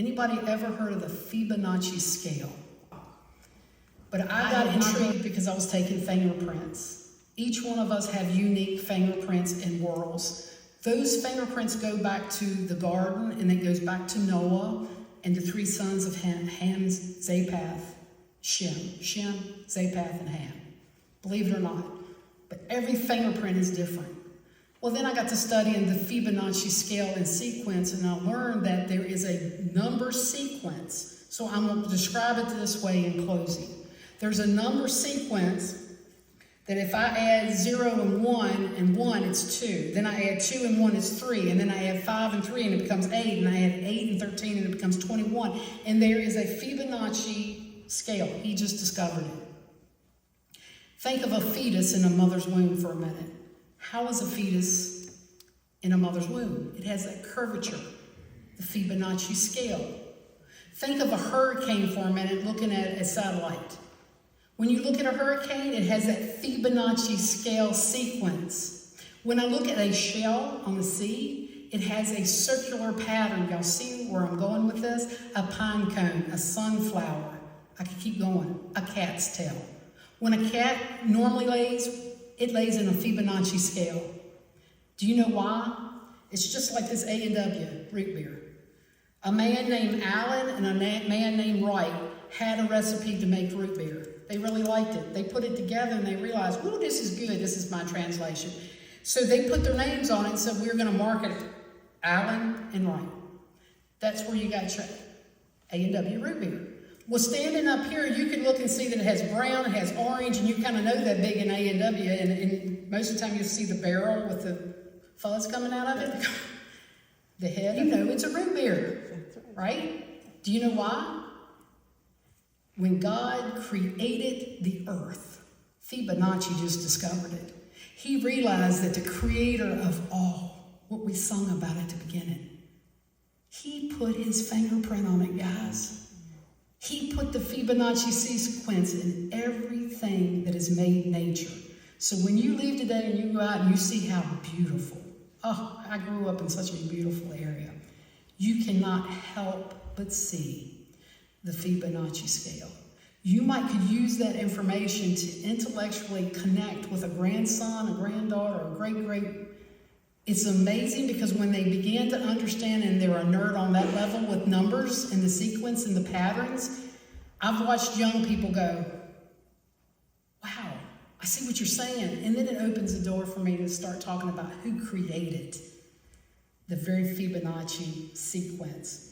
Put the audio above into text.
Anybody ever heard of the Fibonacci scale? But I got intrigued because I was taking fingerprints. Each one of us have unique fingerprints and whorls. Those fingerprints go back to the garden, and it goes back to Noah and the three sons of Ham, Zapath, Shem, Zapath, and Ham. Believe it or not. But every fingerprint is different. Well, then I got to studying the Fibonacci scale and sequence, and I learned that there is a number sequence. So I'm going to describe it this way in closing. There's a number sequence that if I add 0 and 1, it's 2. Then I add 2 and 1, it's 3. And then I add 5 and 3, and it becomes 8. And I add 8 and 13, and it becomes 21. And there is a Fibonacci scale. He just discovered it. Think of a fetus in a mother's womb for a minute. How is a fetus in a mother's womb? It has that curvature, the Fibonacci scale. Think of a hurricane for a minute, looking at a satellite. When you look at a hurricane, it has that Fibonacci scale sequence. When I look at a shell on the sea, it has a circular pattern. Y'all see where I'm going with this? A pine cone, a sunflower. I could keep going. A cat's tail. When a cat normally lays, it lays in a Fibonacci scale. Do you know why? It's just like this A&W root beer. A man named Allen and a man named Wright had a recipe to make root beer. They really liked it. They put it together and they realized, oh, this is good. This is my translation. So they put their names on it and said, we're going to market it. Allen and Wright. That's where you got your A&W root beer. Well, standing up here, you can look and see that it has brown, it has orange, and you kind of know that big in A&W. And most of the time you'll see the barrel with the fuzz coming out of it. The head, you know it's a root beer, right? Do you know why? When God created the earth, Fibonacci just discovered it. He realized that the creator of all, what we sung about at the beginning, he put his fingerprint on it, guys. He put the Fibonacci sequence in everything that is made nature. So when you leave today and you go out and you see how beautiful, oh, I grew up in such a beautiful area. You cannot help but see the Fibonacci scale. You could use that information to intellectually connect with a grandson, a granddaughter, a great. It's amazing because when they began to understand, and they're a nerd on that level with numbers and the sequence and the patterns, I've watched young people go, wow, I see what you're saying. And then it opens the door for me to start talking about who created the very Fibonacci sequence.